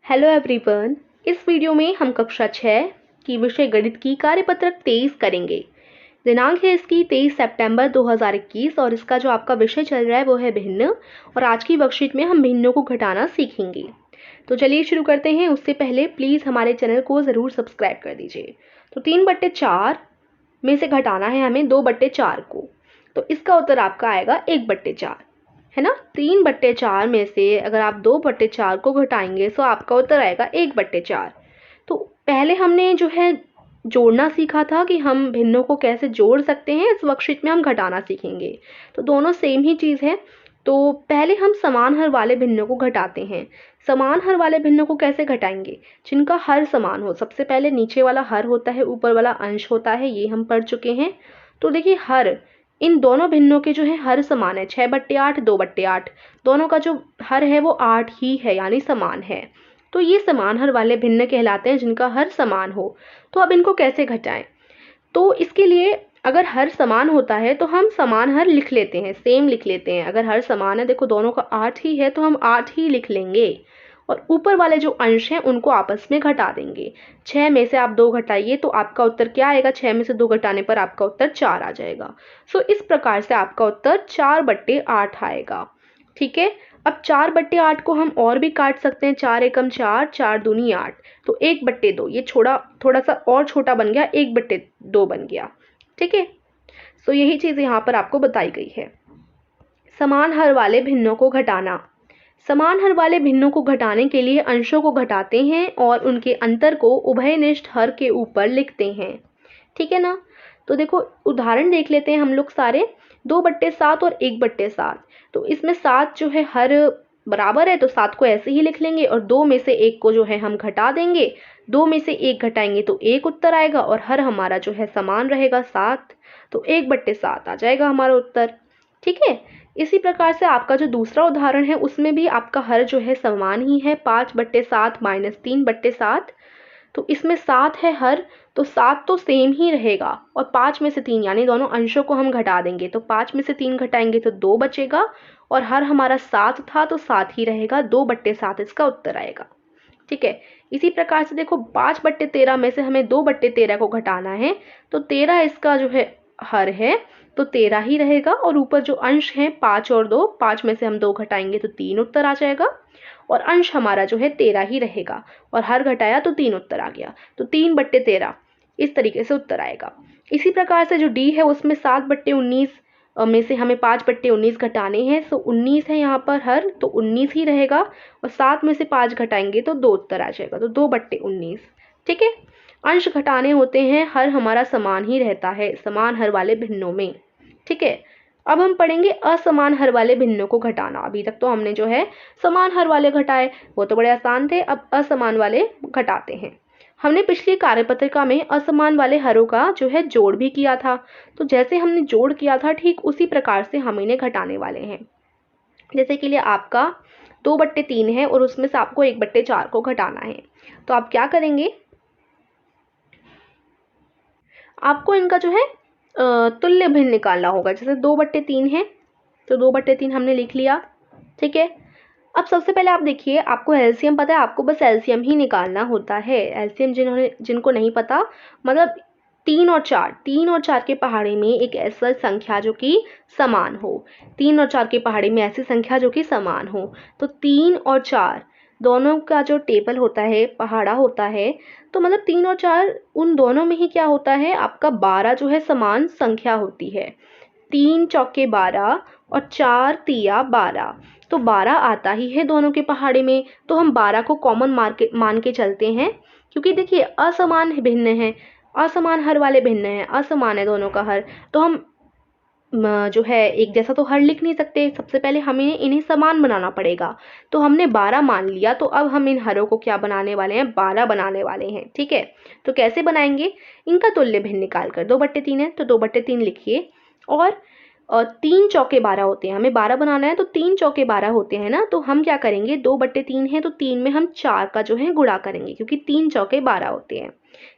Hello everyone. इस video में हम कक्षा 6 की विषय गणित की कार्यपत्रक 23 करेंगे। दिनांक है इसकी 23 सितंबर 2021 और इसका जो आपका विषय चल रहा है वो है भिन्न। और आज की वर्कशीट में हम भिन्नों को घटाना सीखेंगे। तो चलिए शुरू करते हैं। उससे पहले प्लीज़ हमारे चैनल को ज़रूर सब्सक्राइब कर दीजिए। तो 3/4 में से घटाना है हमें 2/4 को। तो इसका उत्तर आपका आएगा 1/4, है ना। 3/4 में से अगर आप 2/4 को घटाएंगे तो आपका उत्तर आएगा 1/4। तो पहले हमने जो है जोड़ना सीखा था कि हम भिन्नों को कैसे जोड़ सकते हैं। इस वर्कशीट में हम घटाना सीखेंगे। तो दोनों सेम ही चीज़ है। तो पहले हम समान हर वाले भिन्नों को घटाते हैं। समान हर वाले भिन्नों को कैसे घटाएंगे? जिनका हर समान हो। सबसे पहले नीचे वाला हर होता है, ऊपर वाला अंश होता है, ये हम पढ़ चुके हैं। तो देखिए हर, इन दोनों भिन्नों के जो है हर समान है। 6/8 2/8 दोनों का जो हर है वो 8 ही है, यानी समान है। तो ये समान हर वाले भिन्न कहलाते हैं जिनका हर समान हो। तो अब इनको कैसे घटाएं? तो इसके लिए अगर हर समान होता है तो हम समान हर लिख लेते हैं, सेम लिख लेते हैं। अगर हर समान है, देखो दोनों का 8 ही है तो हम 8 ही लिख लेंगे। और ऊपर वाले जो अंश हैं उनको आपस में घटा देंगे। 6 में से आप 2 घटाइए तो आपका उत्तर क्या आएगा? 6 में से 2 घटाने पर आपका उत्तर 4 आ जाएगा। सो इस प्रकार से आपका उत्तर 4/8 आएगा। ठीक है। अब 4/8 को हम और भी काट सकते हैं। 4 एकम 4, 4 दूनी 8, तो 1/2। ये थोड़ा सा और छोटा बन गया, 1/2 बन गया। ठीक है। सो यही चीज़ यहाँ पर आपको बताई गई है। समान हर वाले भिन्नों को घटाना। समान हर वाले भिन्नों को घटाने के लिए अंशों को घटाते हैं और उनके अंतर को उभयनिष्ठ हर के ऊपर लिखते हैं। ठीक है ना। तो देखो उदाहरण देख लेते हैं हम लोग सारे। 2/7 और 1/7। तो इसमें 7 जो है हर बराबर है तो 7 को ऐसे ही लिख लेंगे और 2 में से 1 को जो है हम घटा देंगे। 2 में से 1 घटाएंगे तो 1 उत्तर आएगा और हर हमारा जो है समान रहेगा 7। तो 1/7 आ जाएगा हमारा उत्तर। ठीक है। इसी प्रकार से आपका जो दूसरा उदाहरण है उसमें भी आपका हर जो है समान ही है। 5/7 - 3/7। तो इसमें 7 है हर, तो 7 तो सेम ही रहेगा और 5 में से 3 यानी दोनों अंशों को हम घटा देंगे। तो 5 में से 3 घटाएंगे तो 2 बचेगा और हर हमारा 7 था तो 7 ही रहेगा। 2/7 इसका उत्तर आएगा। ठीक है। इसी प्रकार से देखो 5/13 में से हमें 2/13 को घटाना है। तो 13 इसका जो है हर है तो 13 ही रहेगा और ऊपर जो अंश है 5 और 2, 5 में से हम 2 घटाएंगे तो 3 उत्तर आ जाएगा और अंश हमारा जो है 13 ही रहेगा और हर घटाया तो 3 उत्तर आ गया। तो 3/13 इस तरीके से उत्तर आएगा। इसी प्रकार से जो डी है उसमें 7/19 में से हमें 5/19 घटाने हैं। तो 19 है यहाँ पर हर, तो 19 ही रहेगा और 7 में से 5 घटाएंगे तो 2 उत्तर आ जाएगा। तो 2/19। ठीक है। अंश घटाने होते हैं, हर हमारा समान ही रहता है समान हर वाले भिन्नों में। ठीक है। अब हम पढ़ेंगे असमान हर वाले भिन्नों को घटाना। अभी तक तो हमने जो है समान हर वाले घटाए, वो तो बड़े आसान थे। अब असमान वाले घटाते हैं। हमने पिछली कार्यपत्रिका में असमान वाले हरों का जो है जोड़ भी किया था। तो जैसे हमने जोड़ किया था ठीक उसी प्रकार से हम इन्हें घटाने वाले हैं। जैसे कि लिए आपका 2/3 है और उसमें से आपको 1/4 को घटाना है। तो आप क्या करेंगे? आपको इनका जो है तुल्य भिन्न निकालना होगा। जैसे 2/3 है तो 2/3 हमने लिख लिया। ठीक है। अब सबसे पहले आप देखिए, आपको एलसीएम पता है, आपको बस एलसीएम ही निकालना होता है। एलसीएम जिनको नहीं पता, मतलब 3 और 4 के पहाड़े में एक ऐसा संख्या जो कि समान हो। 3 और 4 के पहाड़े में ऐसी संख्या जो कि समान हो। तो 3 और 4 दोनों का जो टेबल होता है, पहाड़ा होता है, तो मतलब 3 और 4 उन दोनों में ही क्या होता है, आपका 12 जो है समान संख्या होती है। 3 चौके 12 और 4 तिया 12, तो 12 आता ही है दोनों के पहाड़े में। तो हम 12 को कॉमन मान के चलते हैं, क्योंकि देखिए असमान भिन्न है, असमान हर वाले भिन्न है, असमान है दोनों का हर। तो हम जो है एक जैसा तो हर लिख नहीं सकते। सबसे पहले हमें इन्हें समान बनाना पड़ेगा। तो हमने 12 मान लिया, तो अब हम इन हरों को क्या बनाने वाले हैं? 12 बनाने वाले हैं। ठीक है। तो कैसे बनाएंगे? इनका तुल्य भिन्न निकाल कर। 2/3 है तो 2/3 लिखिए और 3 चौके 12 होते हैं। हमें 12 बनाना है तो 3 चौके 12 होते हैं ना। तो हम क्या करेंगे? 2/3 है तो 3 में हम 4 का जो है गुणा करेंगे, क्योंकि 3 चौके 12 होते हैं।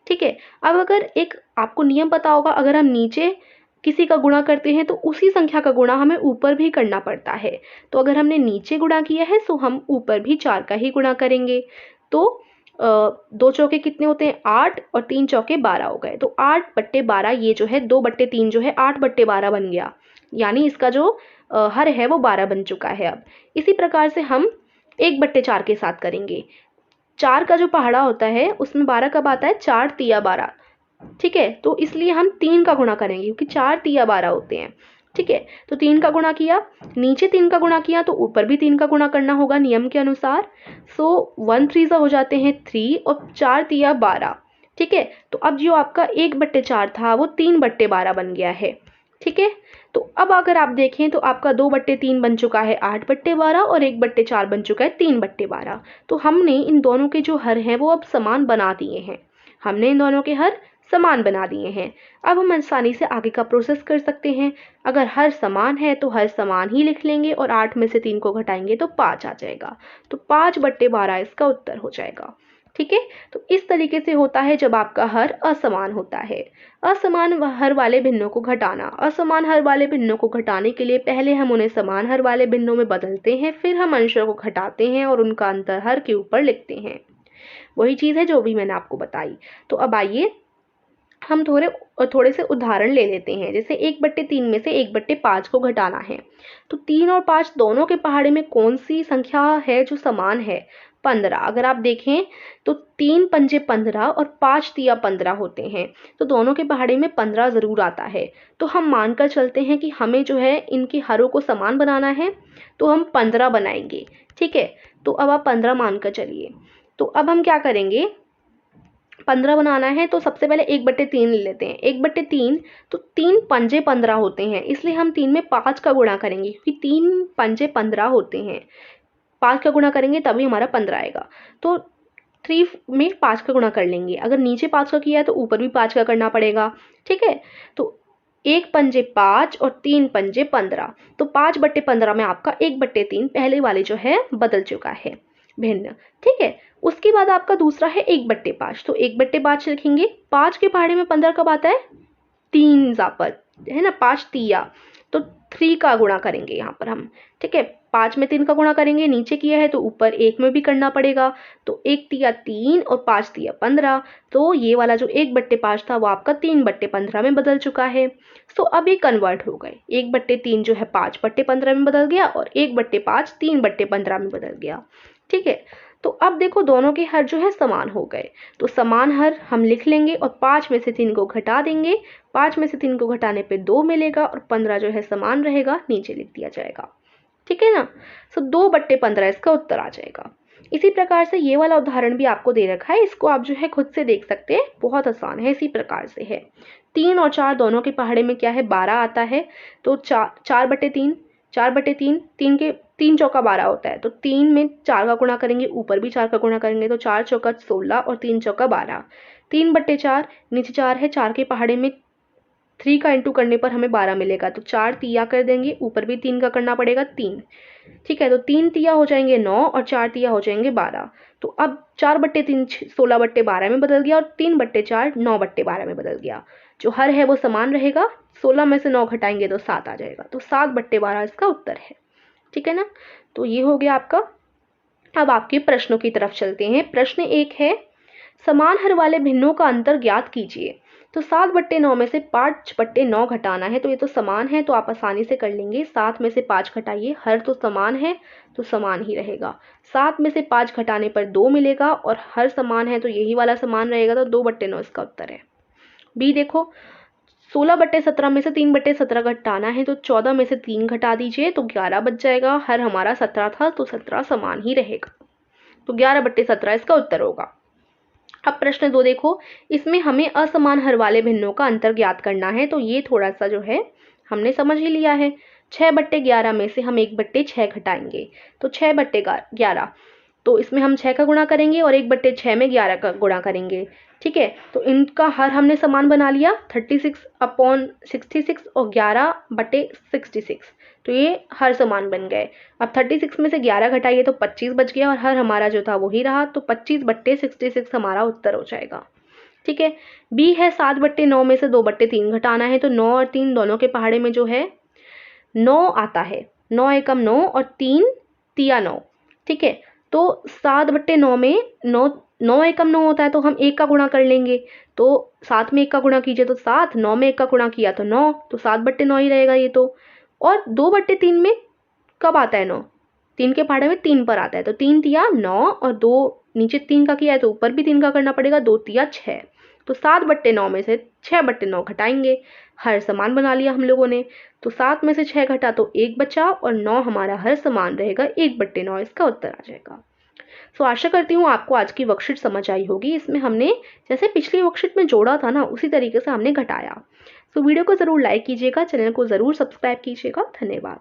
ठीक है। अब अगर एक आपको नियम पता होगा, अगर हम नीचे किसी का गुणा करते हैं तो उसी संख्या का गुणा हमें ऊपर भी करना पड़ता है। तो अगर हमने नीचे गुणा किया है तो हम ऊपर भी 4 का ही गुणा करेंगे। तो 2 चौके कितने होते हैं 8 और 3 चौके 12 हो गए। तो 8/12 ये जो है 2/3 जो है 8/12 बन गया, यानी इसका जो हर है वो 12 बन चुका है। अब इसी प्रकार से हम 1/4 के साथ करेंगे। 4 का जो पहाड़ा होता है उसमें 12 कब आता है, 4 तिया 12, ठीक है। तो इसलिए हम 3 का गुणा करेंगे क्योंकि 4 तिया 12 होते हैं, ठीक है। तो 3 का गुणा किया, नीचे 3 का गुणा किया तो ऊपर भी 3 का गुणा करना होगा नियम के अनुसार। सो 1 3 हो जाते हैं 3 और 4 तिया 12, ठीक है। तो अब जो आपका 1/4 था वो 3/12 बन गया है, ठीक है। तो अब अगर आप देखें तो आपका 2/3 बन चुका है 8/12 और 1/4 बन चुका है 3/12। तो हमने इन दोनों के जो हर हैं वो अब समान बना दिए हैं, हमने इन दोनों के हर समान बना दिए हैं। अब हम आसानी से आगे का प्रोसेस कर सकते हैं। अगर हर समान है तो हर समान ही लिख लेंगे और 8 में से 3 को घटाएंगे तो 5 आ जाएगा। तो 5/12 इसका उत्तर हो जाएगा, ठीक है। तो इस तरीके से होता है जब आपका हर असमान होता है। असमान हर वाले भिन्नों को घटाना। असमान हर वाले भिन्नों को घटाने के लिए पहले हम उन्हें समान हर वाले भिन्नों में बदलते हैं, फिर हम अंशों को घटाते हैं और उनका अंतर हर के ऊपर लिखते हैं। वही चीज़ है जो भी मैंने आपको बताई। तो अब आइए हम थोड़े से उदाहरण ले लेते हैं। जैसे 1/3 में से 1/5 को घटाना है, तो 3 और 5 दोनों के पहाड़े में कौन सी संख्या है जो समान है, 15। अगर आप देखें तो 3 पंजे 15 और 5 तिया 15 होते हैं, तो दोनों के पहाड़े में 15 ज़रूर आता है। तो हम मानकर चलते हैं कि हमें जो है इनकी हरों को समान बनाना है, तो हम 15 बनाएंगे, ठीक है। तो अब आप 15 मानकर चलिए। तो अब हम क्या करेंगे, 15 बनाना है तो सबसे पहले 1/3 ले लेते हैं। 1/3 तो 3 पंजे 15 होते हैं, इसलिए हम 3 में 5 का गुणा करेंगे क्योंकि 3 पंजे 15 होते हैं। 5 का गुणा करेंगे तभी हमारा 15 आएगा। तो 3 में 5 का गुणा कर लेंगे। अगर नीचे 5 का किया है तो ऊपर भी 5 का करना पड़ेगा, ठीक है। तो 1 पंजे 5 और 3 पंजे 15, तो 5/15 में आपका 1/3 पहले वाले जो है बदल चुका है भिन्न, ठीक है। उसके बाद आपका दूसरा है 1/5, तो 1/5 लिखेंगे। 5 के पहाड़े में 15 कब आता है, 3 पर है ना, 5 तिया, तो 3 का गुणा करेंगे यहाँ पर हम, ठीक है। 5 में 3 का गुणा करेंगे, नीचे किया है तो ऊपर 1 में भी करना पड़ेगा। तो 1 तिया 3 और 5 तिया 15, तो ये वाला जो 1/5 था वो आपका 3/15 में बदल चुका है। सो अब ये कन्वर्ट हो गए, 1/3 जो है 5/15 में बदल गया और 1/5 3/15 में बदल गया, ठीक है। तो अब देखो दोनों के हर जो है समान हो गए, तो समान हर हम लिख लेंगे और 5 में से 3 को घटा देंगे। 5 में से 3 को घटाने पे 2 मिलेगा और 15 जो है समान रहेगा, नीचे लिख दिया जाएगा, ठीक है ना। सो 2/15 इसका उत्तर आ जाएगा। इसी प्रकार से ये वाला उदाहरण भी आपको दे रखा है, इसको आप जो है खुद से देख सकते हैं, बहुत आसान है। इसी प्रकार से है 3 और 4 दोनों के पहाड़े में क्या है 12 आता है, तो 4/3 4/3 3 के 3 चौका 12 होता है, तो 3 में 4 का गुणा करेंगे, ऊपर भी 4 का गुणा करेंगे, तो 4 चौका 16 और 3 चौका 12। 3/4 नीचे 4 है, 4 के पहाड़े में 3 का इंटू करने पर हमें 12 मिलेगा, तो 4 तिया कर देंगे, ऊपर भी 3 का करना पड़ेगा 3, ठीक है। तो 3 तिया हो जाएंगे 9 और 4 तिया हो जाएंगे 12। तो अब 4/3 16/12 में बदल गया और 3/4 9/12 में बदल गया। जो हर है वो समान रहेगा, 16 में से 9 घटाएंगे तो 7 आ जाएगा, तो 7/12 इसका उत्तर है, ठीक है ना। तो ये हो गया आपका। अब आपके प्रश्नों की तरफ चलते हैं। प्रश्न 1 है, समान हर वाले भिन्नों का अंतर ज्ञात कीजिए। तो 7/9 में से 5/9 घटाना है, तो ये तो समान है तो आप आसानी से कर लेंगे। 7 में से 5 घटाइए, हर तो समान है तो समान ही रहेगा। 7 में से 5 घटाने पर 2 मिलेगा और हर समान है तो यही वाला समान रहेगा, तो 2/9 इसका उत्तर है। बी देखो, 16/17 में से 3/17 घटाना है, तो 14 में से 3 घटा दीजिए तो 11 बच जाएगा। हर हमारा 17 था तो 17 समान ही रहेगा, तो 11/17 इसका उत्तर होगा। अब प्रश्न 2 देखो, इसमें हमें असमान हर वाले भिन्नों का अंतर ज्ञात करना है, तो ये थोड़ा सा जो है हमने समझ ही लिया है। 6/11 में से हम 1/6 घटाएंगे, तो 6/11, तो इसमें हम 6 का गुणा करेंगे और 1/6 में 11 का गुणा करेंगे, ठीक है। तो इनका हर हमने समान बना लिया, 36/66 और 11/66, तो ये हर समान बन गए। अब 36 में से 11 घटाइए तो 25 बच गया और हर हमारा जो था वही रहा, तो 25/66 हमारा उत्तर हो जाएगा, ठीक है। बी है 7/9 में से 2/3 घटाना है, तो 9 और 3 दोनों के पहाड़े में जो है 9 आता है, 9 एकम 9 और 3 तिया 9, ठीक है। तो 7/9 में 9 एकम 9 होता है, तो हम 1 का गुणा कर लेंगे। तो 7 में 1 का गुणा कीजिए तो 7, 9 में 1 का गुणा किया तो 9, तो 7/9 ही रहेगा ये तो। और 2/3 में कब आता है 9? 3 के पहाड़े में 3 पर आता है, तो 3 तिया 9 और 2 नीचे 3 का किया है तो ऊपर भी 3 का करना पड़ेगा, 2 तिया 6। तो 7/9 में से 6/9 घटाएंगे, हर समान बना लिया हम लोगों ने। तो 7 में से 6 घटा तो 1 बचा और 9 हमारा हर समान रहेगा, 1/9 इसका उत्तर आ जाएगा। सो आशा करती हूँ आपको आज की वर्कशीट समझ आई होगी। इसमें हमने जैसे पिछली वर्कशीट में जोड़ा था ना, उसी तरीके से हमने घटाया। सो वीडियो को ज़रूर लाइक कीजिएगा, चैनल को ज़रूर सब्सक्राइब कीजिएगा। धन्यवाद।